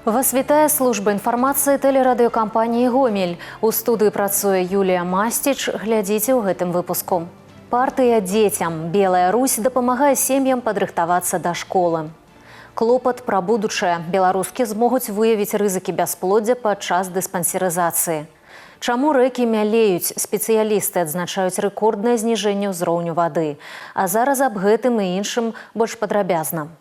Вас вітае служба інфармацыі тэлерадыёкампаніі «Гомель». У студыі працуе Юлія Масціч. Глядзіце ў гэтым выпуску. Партыя дзецям. Белая Русь дапамагае сем'ям падрыхтавацца да школы. Клопат пра будучае. Беларускі змогуць выявіць рызыкі бясплоддзя падчас дыспансерызацыі. Чаму рэкі мялеюць? Спецыялісты адзначаюць рэкорднае зніжэнне ўзроўню вады. А зараз аб гэтым і іншым больш падрабязна.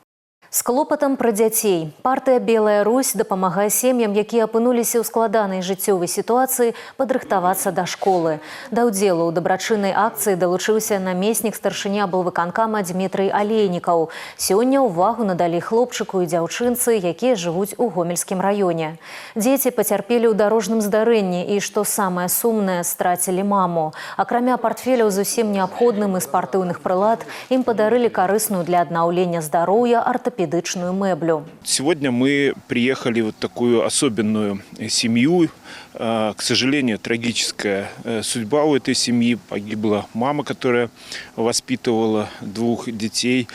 З клопатам пра дзяцей. Партыя «Белая Русь» дапамагае сем'ям, якія апынуліся ў складанай жыццёвай сітуацыі, падрыхтавацца да школы. Да ўдзелу ў дабрачыннай акцыі далучыўся намеснік старшыні аблвыканкама Дмітрый Алейнікаў. Сёння ўвагу надалі хлопчыку і дзяўчынцы, якія жывуць у Гомельскім раёне. Дзеці пацярпелі ў дарожным здарэнні і, што самае сумнае, страцілі маму. Акрамя партфеляў з усім неабходным і спартыўных прылад, ім падарылі карысную для аднаўлення здароўя ортопедическую мэблю. Сегодня мы приехали в вот такую особенную семью. К сожалению, трагическая судьба у этой семьи. Погибла мама, которая воспитывала двух детей.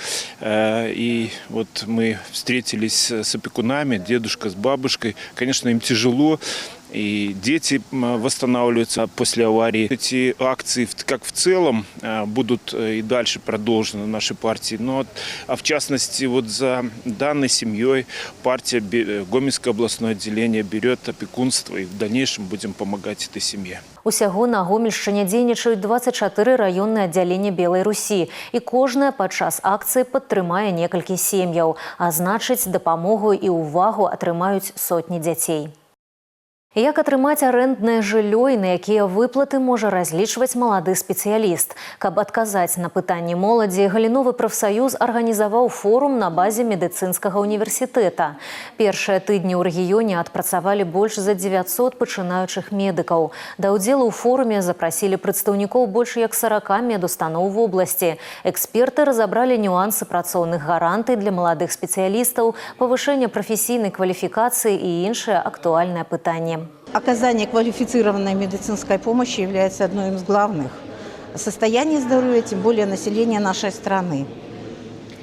И вот мы встретились с опекунами, дедушка с бабушкой. Конечно, им тяжело. И дети восстанавливаются после аварии. Эти акции, как в целом, будут и дальше продолжены в нашей партии. А в частности, вот за данной семьей партия Гомельское областное отделение берет опекунство, и в дальнейшем будем помогать этой семье. Усяго на Гомельшчыне дзейнічаюць 24 раённыя аддзялення Белай Русі, і кожнае падчас акцыі падтрымае некалькі сем'яў, а значыць, дапамогу і ўвагу атрымаюць сотні дзяцей. Як атрымаць арэнднае жыллё і на якія выплаты можа разлічваць малады спецыяліст? Каб адказаць на пытанні моладзі, галіновы прафсаюз арганізаваў форум на базе медыцынскага універсітэта. Першыя тыдні ў рэгіёне адпрацавалі больш за 900 пачынаючых медыкаў. Да ўдзелу ў форуме запрасілі прадстаўнікоў больш як 40 медустаноў вобласці. Эксперты разабралі нюансы працоўных гарантый для маладых спецыялістаў, павышэння прафесійнай кваліфікацыі і іншыя актуальныя пытанні. Оказание квалифицированной медицинской помощи является одной из главных состояний здоровья, тем более населения нашей страны.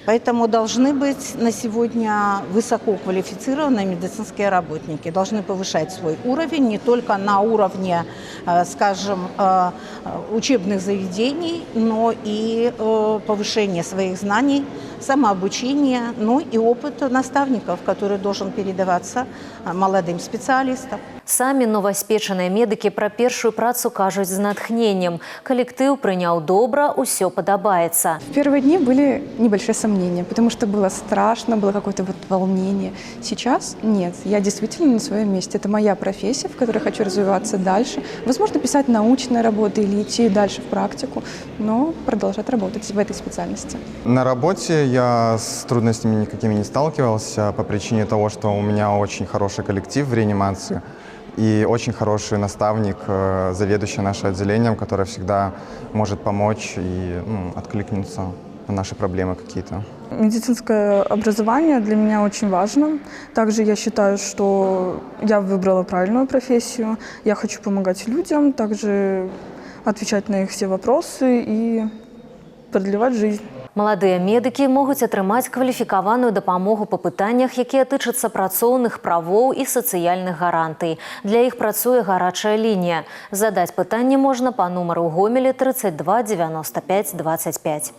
Поэтому должны быть на сегодня высококвалифицированные медицинские работники, должны повышать свой уровень не только на уровне, скажем, учебных заведений, но и повышение своих знаний, самообучения, ну и опыт наставников, который должен передаваться молодым специалистам. Самі новаспечаныя медыкі пра першую працу кажуць з натхненнем. Калектыў прыняў добра, усё падабаецца. В первые дни были небольшие сомнения, потому что было страшно, было какое-то волнение. Сейчас нет, я действительно на своем месте. Это моя профессия, в которой хочу развиваться дальше. Возможно, писать научные работы или идти дальше в практику, но продолжать работать в этой специальности. На работе я с трудностями никакими не сталкивался по причине того, что у меня очень хороший коллектив в реанимации. И очень хороший наставник, заведующий нашим отделением, который всегда может помочь и откликнуться на наши проблемы какие-то. Медицинское образование для меня очень важно. Также я считаю, что я выбрала правильную профессию. Я хочу помогать людям, также отвечать на их все вопросы и продлевать жизнь. Маладыя медыкі могуць атрымаць кваліфікаваную дапамогу па пытаннях, якія тычацца працоўных правоў і сацыяльных гарантый. Для іх працуе гарачая лінія. Задаць пытанне можна па нумару ў Гомелі 32 95 25.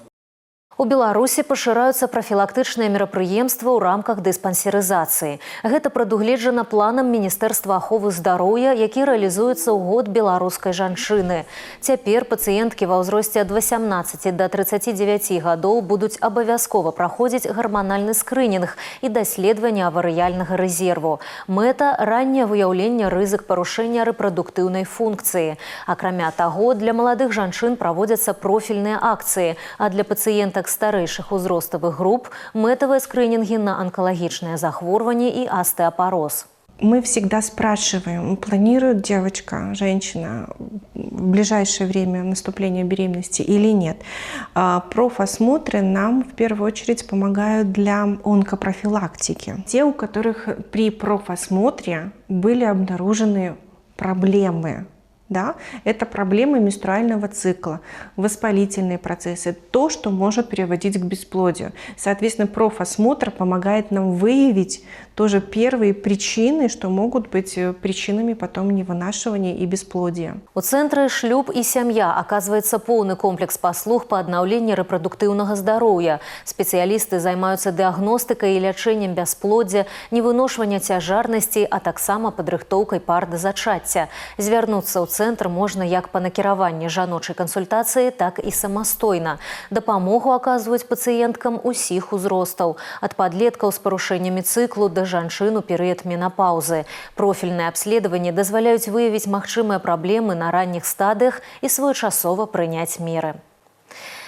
У Беларусі пашыраюцца прафілактычныя мерапрыемствы ў рамках дыспансерызацыі. Гэта прадугледжана планам Міністэрства аховы здароўя, які рэалізуецца ў год беларускай жанчыны. Цяпер пацыенткі ва ўзросце ад 18 да 39 гадоў будуць абавязкова праходзіць гарманальны скрынінг і даследаванне аварыяльнага рэзерву. Мэта – ранняе выяўленне рызык парушэння рэпрадуктыўнай функцыі. Акрамя таго, для маладых жанчын праводзяцца профільныя акцыі, а для пацыентак старэйшых узроставых груп мэтавыя скрынінгі на онкалагічныя захворванні и остеопороз. Мы всегда спрашиваем, планирует девочка, женщина в ближайшее время наступления беременности или нет. Профосмотры нам в первую очередь помогают для онкопрофилактики. Те, у которых при профосмотре были обнаружены проблемы Да? Это проблемы менструального цикла, воспалительные процессы, то, что может приводить к бесплодию. Соответственно, профосмотр помогает нам выявить тоже первые причины, что могут быть причинами потом невынашивания и бесплодия. У цэнтры шлюб і сям'я аказваецца поўны комплекс паслуг па аднаўленні рэпрадуктыўнага здароўя. Спецыялісты займаюцца дыагностыкай і лячэннем бясплоддзя, невыношвання цяжарнасці, а таксама падрыхтоўкай пар да зачацця. Звярнуцца ў цэнтр можна як па накіраванні жаночай кансультацыі, так і самастойна. Дапамогу аказваюць пацыенткам усіх узростаў, ад падлеткаў з парушэннямі цыклу да жанчын у перыяд менапаўзы. Профільныя абследаванні дазваляюць выявіць магчымыя праблемы на ранніх стадыях і своечасова прыняць меры.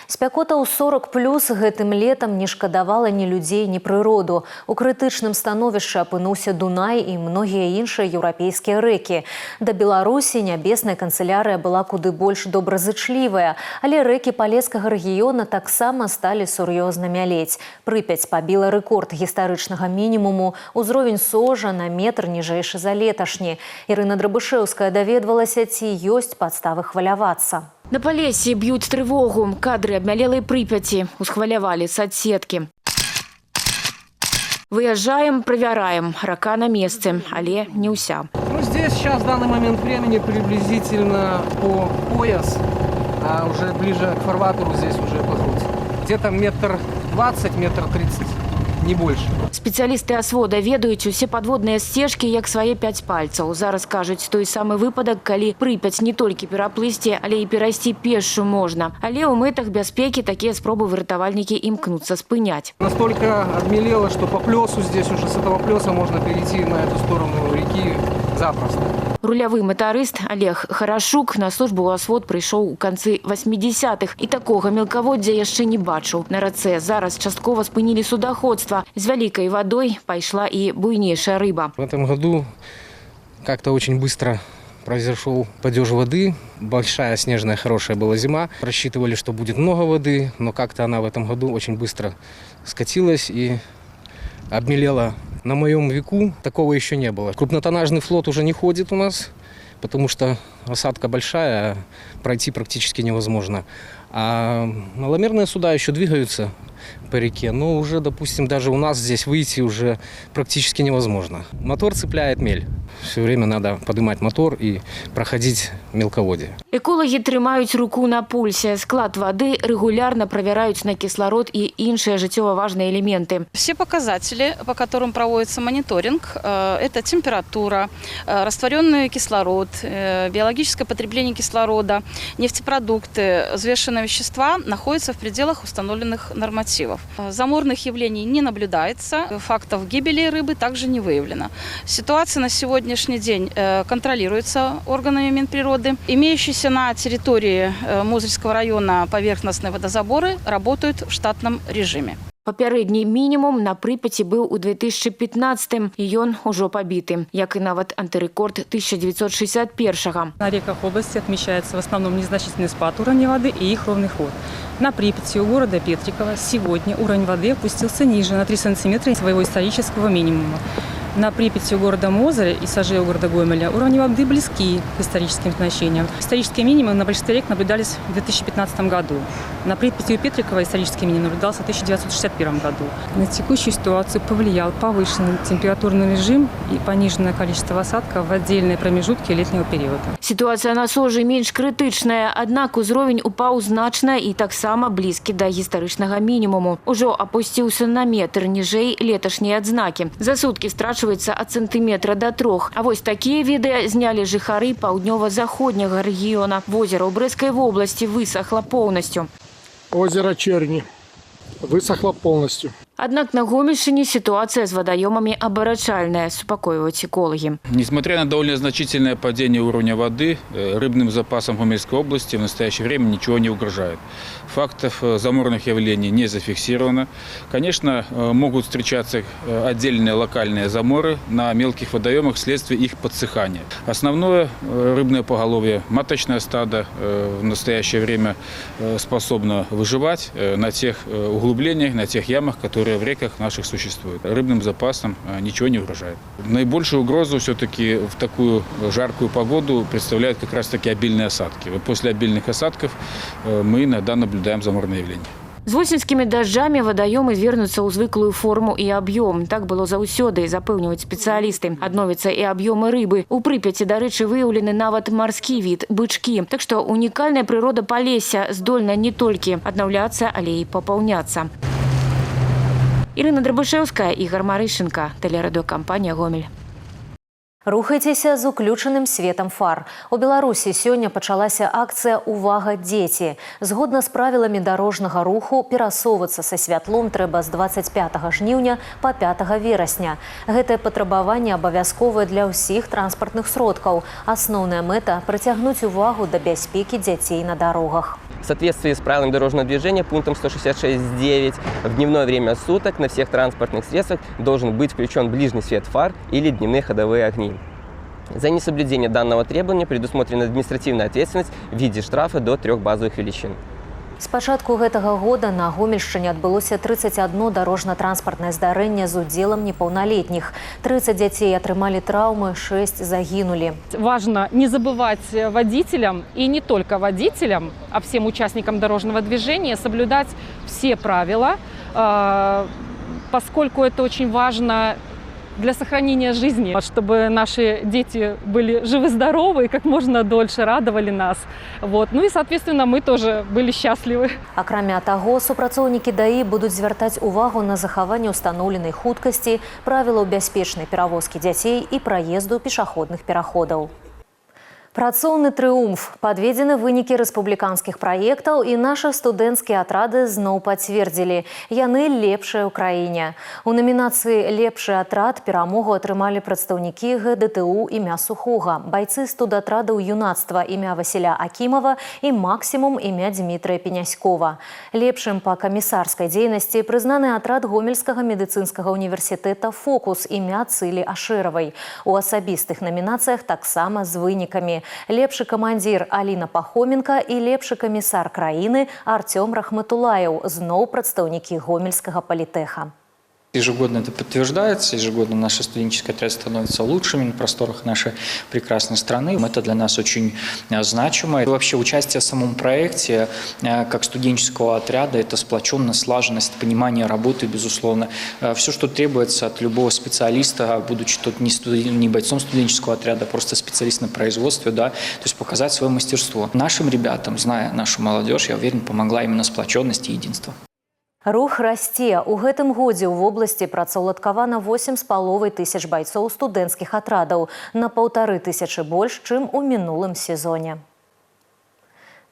Спякота ў 40+ гэтым летам не шкадавала ні людзей, ні прыроду. У крытычным становішчы апынуўся Дунай і многія іншыя еўрапейскія рэкі. Да Беларусі нябесная канцылярыя была куды больш добразычлівая, але рэкі палескага рэгіёна таксама сталі сур'ёзна мялець. Прыпяць пабіла рэкорд гістарычнага мінімуму, узровень сожа на метр ніжэйшы за леташні. Ірына Драбышэўская даведвалася, ці ёсць падставы хвалявацца. На Полессі б'ють тривогу. Кадри обмялелой Припяти усхвалявали соцсетки. Выезжаем, проверяем. Рака на месте, але не уся. Ну, здесь сейчас в данный момент времени приблизительно по пояс, а уже ближе к фарватеру здесь уже по грудь. Где-то 1,20 м, 1,30 м, не больше. Специалисты асвода ведаюць усе подводные стежки, як свае 5 пальцаў. Зараз кажуць, той самы выпадак, калі Припяць не толькі пераплысці, але і перайсці пешшу можна. Але ў мэтах бяспекі такія спробы выратавальнікі імкнуцца спыняць. Настолько обмелело, что по плесу здесь уже с этого плеса можно перейти на эту сторону реки запросто. Рулявы матарыст Олег Харашук на службу ў асвод прыйшоў у канцы 80-х і такога мелкаводдзя яшчэ не бачыў. На рацэ зараз часткова спынілі судаходства. З вялікай водой пошла и буйнейшая рыба. В этом году как-то очень быстро произошел падеж воды. Большая снежная хорошая была зима. Рассчитывали, что будет много воды, но как-то она в этом году очень быстро скатилась и обмелела. На моем веку такого еще не было. Крупнотоннажный флот уже не ходит у нас, потому что осадка большая, а пройти практически невозможно. А маломерные суда еще двигаются по реке, но уже, допустим, даже у нас здесь выйти уже практически невозможно. Мотор цепляет мель. Все время надо поднимать мотор и проходить мелководье. Экологи трымаюць руку на пульсе. Склад воды регулярно проверяют на кислород и іншыя жыццёва важные элементы. Все показатели, по которым проводится мониторинг, это температура, растворенный кислород, биологическое потребление кислорода, нефтепродукты, взвешенные вещества находятся в пределах установленных нормативов. Заморных явлений не наблюдается, фактов гибели рыбы также не выявлено. Ситуация на сегодняшний день контролируется органами Минприроды. Имеющиеся на территории Мозырского района поверхностные водозаборы работают в штатном режиме. Папярэдні мінімум на Припяці быў у 2015-м, і ён ужо пабіты, як і нават антырэкорд 1961-го. На реках области отмечается в основном незначительный спад уровня воды и их ровный ход. На Припяти у города Петрикова сегодня уровень воды опустился ниже на 3 сантиметра своего исторического минимума. На Припяти у города Мозыря и Сажи у города Гомеля уровни воды близки к историческим значениям. Исторические минимумы на большинстве рек наблюдались в 2015 году. На Припяти у Петрикова исторический минимум наблюдался в 1961 году. На текущую ситуацию повлиял повышенный температурный режим и пониженное количество осадков в отдельные промежутки летнего периода. Ситуация на сожы менш крытычная, аднак узровень упаў значна і таксама блізкі да гістарычнага мінімуму. Ужо апусціўся на метр ніжэй леташняй адзнакі. За суткі страчваецца ад сантыметра до 3. А вось такія відэа знялі жыхары паўднёва-заходняга рэгіёна. Возера ў Брэсцкай вобласці высохло полностью. Озеро Черни высохло полностью. Однако на Гомельщине ситуация с водоемами оборачальная, успокаивают экологи. Несмотря на довольно значительное падение уровня воды, рыбным запасам Гомельской области в настоящее время ничего не угрожает. Фактов заморных явлений не зафиксировано. Конечно, могут встречаться отдельные локальные заморы на мелких водоемах вследствие их подсыхания. Основное рыбное поголовье, маточное стадо в настоящее время способно выживать на тех углублениях, на тех ямах, которые которые в реках наших существуют. Рыбным запасам ничего не угрожает. Наибольшую угрозу все-таки в такую жаркую погоду представляют как раз-таки обильные осадки. Вот после обильных осадков мы иногда наблюдаем заморные явления. З восеньскімі дажджамі вадаёмы вернуцца ў звыклую форму і аб'ём. Так было заўсёды, запэўніваюць спецыялісты. Адновяцца і аб'ёмы рыбы. У Прыпяці, дарэчы, выяўлены нават марскі від – бычкі. Так што унікальная прырода Палесся здольна не толькі аднаўляцца, але і папаўняцца. Ірына Драбышэўская, Ігор Марышенко, тэлерадыёкампанія «Гомель». Рухайцеся з уключаным светам фар. У Беларусі сёння пачалася акцыя «Увага, дзеці». Згодна з правіламі дарожнага руху, перасоўвацца са святлом трэба з 25 жніўня па 5 верасня. Гэтае патрабаванне абавязковае для ўсіх транспартных сродкаў. Асноўная мэта – прыцягнуць увагу да бяспекі дзяцей на дарогах. В соответствии с правилами дорожного движения, пунктом 166.9, в дневное время суток на всех транспортных средствах должен быть включен ближний свет фар или дневные ходовые огни. За несоблюдение данного требования предусмотрена административная ответственность в виде штрафа до 3 базовых величин. З пачатку гэтага года на Гомельшчыне адбылося 31 дарожна-транспартнае здарэнне з удзелам непаўналетніх. 30 дзяцей атрымалі траўмы, 6 загінулі. Важно не забывать водителям, и не только водителям, а всем участникам дорожного движения соблюдать все правила, поскольку это очень важно для сохранения жизни, чтобы наши дети были живы-здоровы и как можно дольше радовали нас. Вот. Ну и, соответственно, мы тоже были счастливы. Акрамя таго, супрацоўнікі ДАІ будуць звяртаць увагу на захаванне ўстаноўленай хуткасці, правілаў бяспечнай перавозкі дзяцей і праезду пешаходных пераходаў. Працоўны трыумф. Падведзены вынікі рэспубліканскіх праектаў і нашы студэнцкія атрады зноў пацвердзілі. Яны лепшыя ў краіне. У намінацыі «Лепшы атрад» перамогу атрымалі прадстаўнікі ГДТУ імя Сухога, байцы студатрадаў юнацтва імя Васіля Акімова і максімум імя Дмітрыя Пеняськова. Лепшым па камісарскай дзейнасці прызнаны атрад Гомельскага медыцынскага універсітэта «Фокус» імя Цылі Ашэравай. У асабістых намінацыях таксама з вынікамі. Лепшы камандзір Аліна Пахоменка і лепшы камісар краіны Артём Рахматулаев, зноў прадстаўнікі Гомельскага политэха. Ежегодно это подтверждается, ежегодно наши студенческие отряды становятся лучшими на просторах нашей прекрасной страны. Это для нас очень значимо. И вообще участие в самом проекте, как студенческого отряда, это сплоченность, слаженность, понимание работы, безусловно. Все, что требуется от любого специалиста, будучи тут не бойцом студенческого отряда, а просто специалист на производстве, да, то есть показать свое мастерство. Нашим ребятам, зная нашу молодежь, я уверен, помогла именно сплоченность и единство. Рух расце. У гэтым годзе ў вобласці працаўладкавана 8,5 тысяч байцоў студэнцкіх атрадаў, на 1500 больш, чым у мінулым сезоне.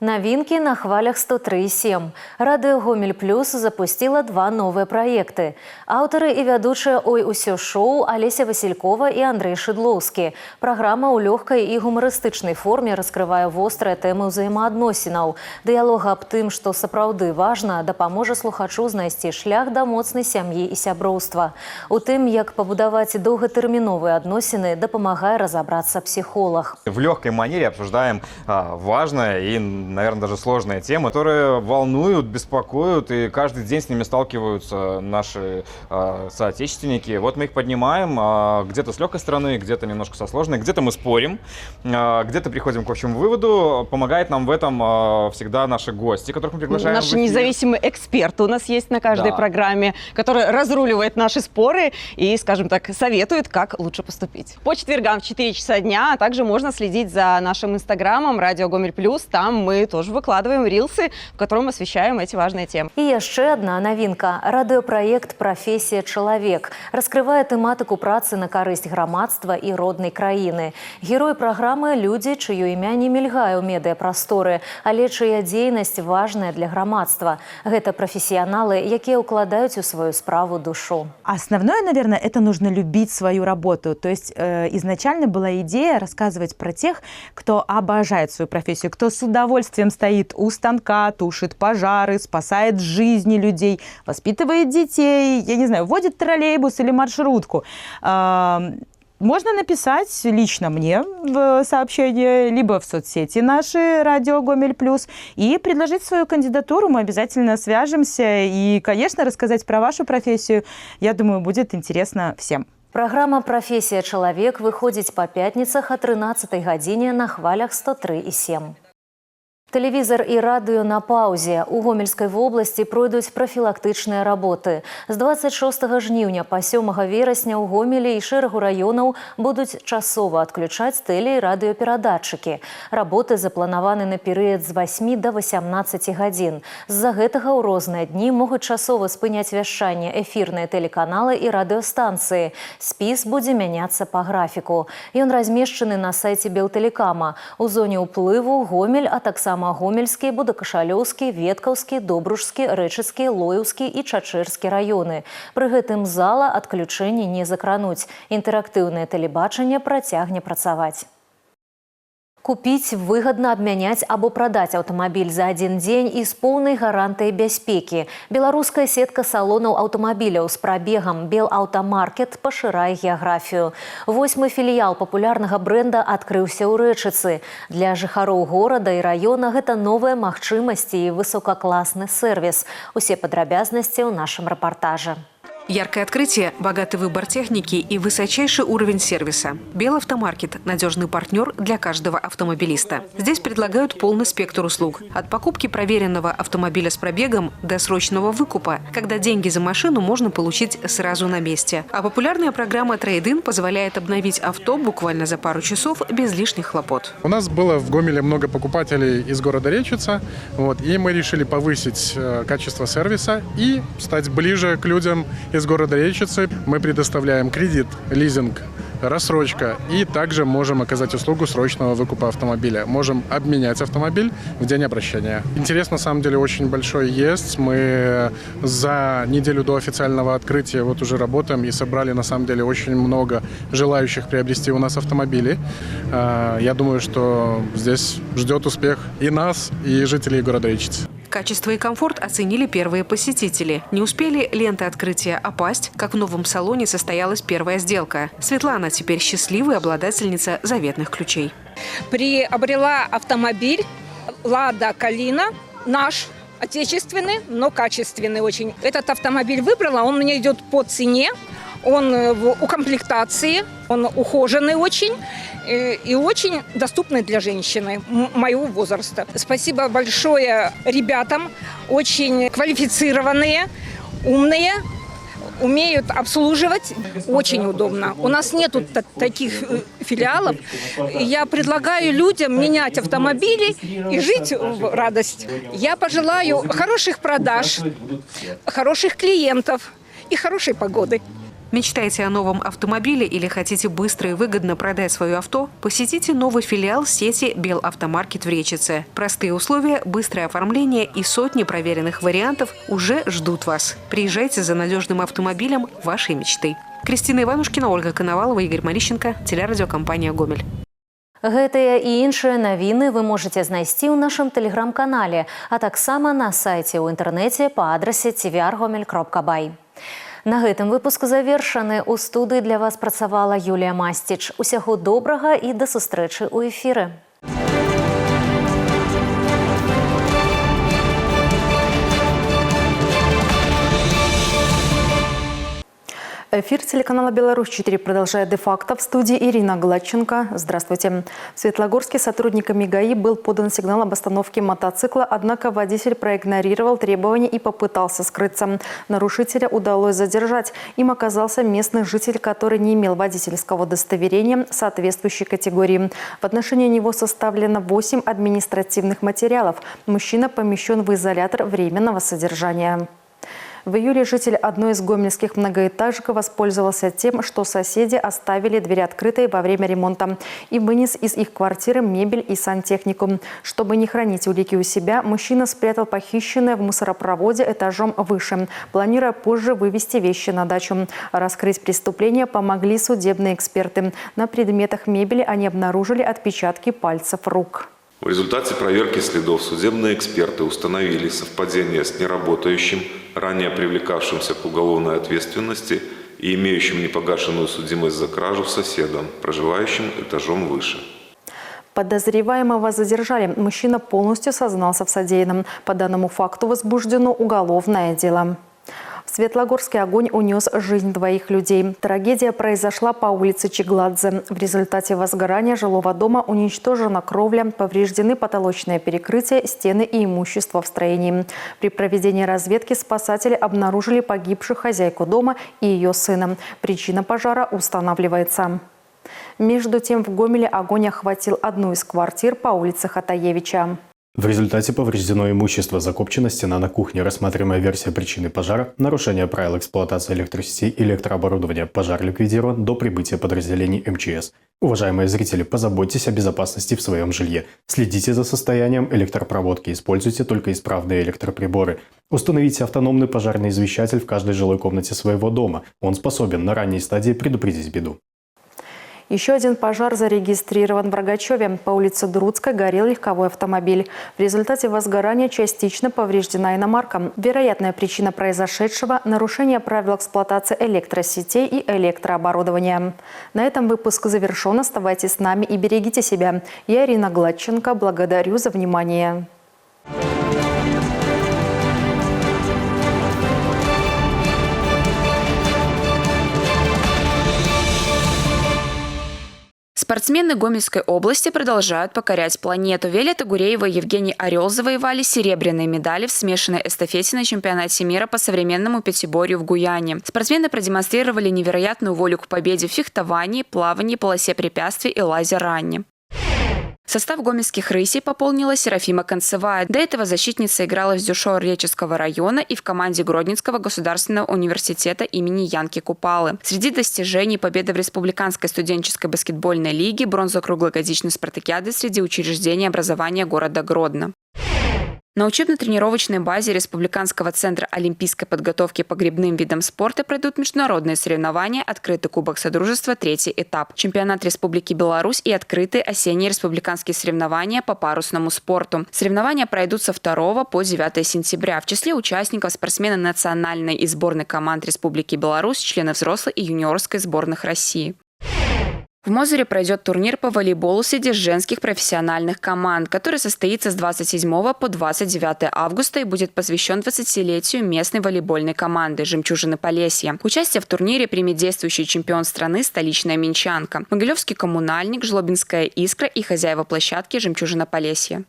Новинки на хвалях 103,7. Радыё Гомель Плюс запустила 2 новые проекты. Авторы и ведущие «Ой, усё шоу» Олеся Василькова и Андрей Шидлоўскі. Программа у легкой и гумористичной форме раскрывае вострыя тэмы ўзаемаадносінаў. Дыялог аб тым, што сапраўды важна, дапаможа слухачу знайсці шлях да моцнай сям'і і сяброўства. У тым, як пабудаваць доўгатэрміновыя адносіны, дапамагае разобраться психолог. В легкой манере обсуждаем важное и, наверное, даже сложные темы, которые волнуют, беспокоят, и каждый день с ними сталкиваются наши соотечественники. Вот мы их поднимаем, где-то с легкой стороны, где-то немножко со сложной, где-то мы спорим, где-то приходим к общему выводу. Помогает нам в этом всегда наши гости, которых мы приглашаем. Наши независимые эксперты у нас есть на каждой программе, которые разруливают наши споры и, скажем так, советуют, как лучше поступить. По четвергам в 4 часа дня, а также можно следить за нашим инстаграмом «Радио Гомель Плюс». Там мы тоже выкладываем рилсы, в котором освещаем эти важные темы. И еще одна новинка. Радиопроект «Профессия человек» раскрывае тэматыку працы на карысць грамадства и родной краіны. Герои программы – люди, чье імя не мільгае ў медыапрасторы, але чья дзейнасць важная для грамадства. Гэта профессионалы, якія укладаюць у свою справу душу. Основное, наверное, это нужно любить свою работу. То есть изначально была идея рассказывать про тех, кто обожает свою профессию, кто с удовольствием стоит у станка, тушит пожары, спасает жизни людей, воспитывает детей, я не знаю, водит троллейбус или маршрутку. Можно написать лично мне в сообщение, либо в соцсети наши «Радио Гомель Плюс» и предложить свою кандидатуру. Мы обязательно свяжемся. И, конечно, рассказать про вашу профессию, я думаю, будет интересно всем. Программа «Профессия чалавек» выходит по пятницах о 13 гадзіне на хвалях 103,7. Тэлевізор і радыё на паўзе. У Гомельскай вобласці пройдуць прафілактычныя работы. З 26 жніўня па 7 верасня ў Гомелі і шэрагу раёнаў будуць часова адключаць тэле- і радыёперадатчыкі. Работы запланаваны на перыяд з 8 до 18 гадзін. З-за гэтага ў розныя дні могуць часова спыняць вяшчанне эфірныя тэлеканалы і радыёстанцыі. Спіс будзе мяняцца па графіку. Ён размешчаны на сайце Белтэлекама. У зоне ўплыву Гомель, а таксама Гомельскі, Будакашалёўскі, Веткаўскі, Добружскі, Рэчыцкі, Лоеўскі і Чачэрскі раёны. Пры гэтым зала адключэнні не закрануць. Інтэрактыўнае тэлебачанне працягне працаваць. Купіць, выгадна абмяняць або прадаць аўтамабіль за адзін дзень і з поўнай гарантыяй бяспекі. Беларуская сетка салонаў аўтамабіляў з прабегам «Белаўтамаркет» пашырае геаграфію. 8-й філіял папулярнага брэнда адкрыўся ў Рэчыцы. Для жыхароў горада і раёна гэта новыя магчымасці і высокакласны сервіс. Усе падрабязнасці ў нашым рэпартажы. Яркое открытие, богатый выбор техники и высочайший уровень сервиса. Белавтомаркет – надежный партнер для каждого автомобилиста. Здесь предлагают полный спектр услуг. От покупки проверенного автомобиля с пробегом до срочного выкупа, когда деньги за машину можно получить сразу на месте. А популярная программа «Трейд-ин» позволяет обновить авто буквально за пару часов без лишних хлопот. У нас было в Гомеле много покупателей из города Речица, и мы решили повысить качество сервиса и стать ближе к людям из города Речицы. Мы предоставляем кредит, лизинг, рассрочка и также можем оказать услугу срочного выкупа автомобиля. Можем обменять автомобиль в день обращения. Интерес на самом деле очень большой есть. Мы за неделю до официального открытия вот уже работаем и собрали на самом деле очень много желающих приобрести у нас автомобили. Я думаю, что здесь ждет успех и нас, и жителей города Речицы. Качество и комфорт оценили первые посетители. Не успели ленты открытия опасть, как в новом салоне состоялась первая сделка. Светлана теперь счастливая обладательница заветных ключей. Приобрела автомобиль «Лада Калина», наш, отечественный, но качественный очень. Этот автомобиль выбрала, он мне идет по цене, он в укомплектации, он ухоженный очень и очень доступный для женщины моего возраста. Спасибо большое ребятам, очень квалифицированные, умные, умеют обслуживать, очень удобно. У нас нету таких филиалов. Я предлагаю людям менять автомобили и жить в радость. Я пожелаю хороших продаж, хороших клиентов и хорошей погоды. Мечтаете о новом автомобиле или хотите быстро и выгодно продать свое авто? Посетите новый филиал сети «Белавтомаркет» в Речице. Простые условия, быстрое оформление и сотни проверенных вариантов уже ждут вас. Приезжайте за надежным автомобилем вашей мечты. Кристина Иванушкина, Ольга Коновалова, Игорь Марищенко, телерадиокомпания «Гомель». Гэтыя і іншыя навіны вы можете знайсці ў нашым тэлеграм-канале, а таксама на сайце ў інтэрнэце па адрасе tvr.gomel.by. На гэтым выпуск завершаны. У студыі для вас працавала Юлія Масціч. Усяго добрага і да сустрэчы ў эфіры. Эфир телеканала «Беларусь-4» продолжает де-факто. В студии Ирина Гладченко. Здравствуйте. В Светлогорске сотрудниками ГАИ был подан сигнал об остановке мотоцикла, однако водитель проигнорировал требования и попытался скрыться. Нарушителя удалось задержать. Им оказался местный житель, который не имел водительского удостоверения соответствующей категории. В отношении него составлено 8 административных материалов. Мужчина помещен в изолятор временного содержания. В июле житель одной из гомельских многоэтажек воспользовался тем, что соседи оставили дверь открытой во время ремонта и вынес из их квартиры мебель и сантехнику. Чтобы не хранить улики у себя, мужчина спрятал похищенное в мусоропроводе этажом выше, планируя позже вывести вещи на дачу. Раскрыть преступление помогли судебные эксперты. На предметах мебели они обнаружили отпечатки пальцев рук. В результате проверки следов судебные эксперты установили совпадение с неработающим, ранее привлекавшимся к уголовной ответственности и имеющим непогашенную судимость за кражу соседом, проживающим этажом выше. Подозреваемого задержали. Мужчина полностью сознался в содеянном. По данному факту возбуждено уголовное дело. В Светлогорске огонь унес жизнь двоих людей. Трагедия произошла по улице Чигладзе. В результате возгорания жилого дома уничтожена кровля, повреждены потолочное перекрытие, стены и имущество в строении. При проведении разведки спасатели обнаружили погибшую хозяйку дома и ее сына. Причина пожара устанавливается. Между тем, в Гомеле огонь охватил одну из квартир по улице Хатаевича. В результате повреждено имущество, закопчена стена на кухне. Рассматриваемая версия причины пожара – нарушение правил эксплуатации электросетей и электрооборудования. Пожар ликвидирован до прибытия подразделений МЧС. Уважаемые зрители, позаботьтесь о безопасности в своем жилье. Следите за состоянием электропроводки, используйте только исправные электроприборы. Установите автономный пожарный извещатель в каждой жилой комнате своего дома. Он способен на ранней стадии предупредить беду. Еще один пожар зарегистрирован в Рогачеве. По улице Друцкой горел легковой автомобиль. В результате возгорания частично повреждена иномарка. Вероятная причина произошедшего – нарушение правил эксплуатации электросетей и электрооборудования. На этом выпуск завершен. Оставайтесь с нами и берегите себя. Я Ирина Гладченко. Благодарю за внимание. Спортсмены Гомельской области продолжают покорять планету. Виолетта Гуреева и Евгений Орел завоевали серебряные медали в смешанной эстафете на чемпионате мира по современному пятиборью в Гуяне. Спортсмены продемонстрировали невероятную волю к победе в фехтовании, плавании, полосе препятствий и лазер-ранне. Состав гомельских рысей пополнила Серафима Концевая. До этого защитница играла в ДЮШО Реческого района и в команде Гродненского государственного университета имени Янки Купалы. Среди достижений победа в Республиканской студенческой баскетбольной лиге, бронза круглогодичной спартакиады среди учреждений образования города Гродно. На учебно-тренировочной базе Республиканского центра олимпийской подготовки по гребным видам спорта пройдут международные соревнования «Открытый кубок Содружества. Третий этап», чемпионат Республики Беларусь и открытые осенние республиканские соревнования по парусному спорту. Соревнования пройдут со 2 по 9 сентября. В числе участников спортсмены национальной и сборной команд Республики Беларусь, члены взрослой и юниорской сборных России. В Мозыре пройдет турнир по волейболу среди женских профессиональных команд, который состоится с 27 по 29 августа и будет посвящен 20-летию местной волейбольной команды «Жемчужины Полесья». Участие в турнире примет действующий чемпион страны столичная минчанка, Могилевский коммунальник, Жлобинская искра и хозяева площадки «Жемчужина Полесья».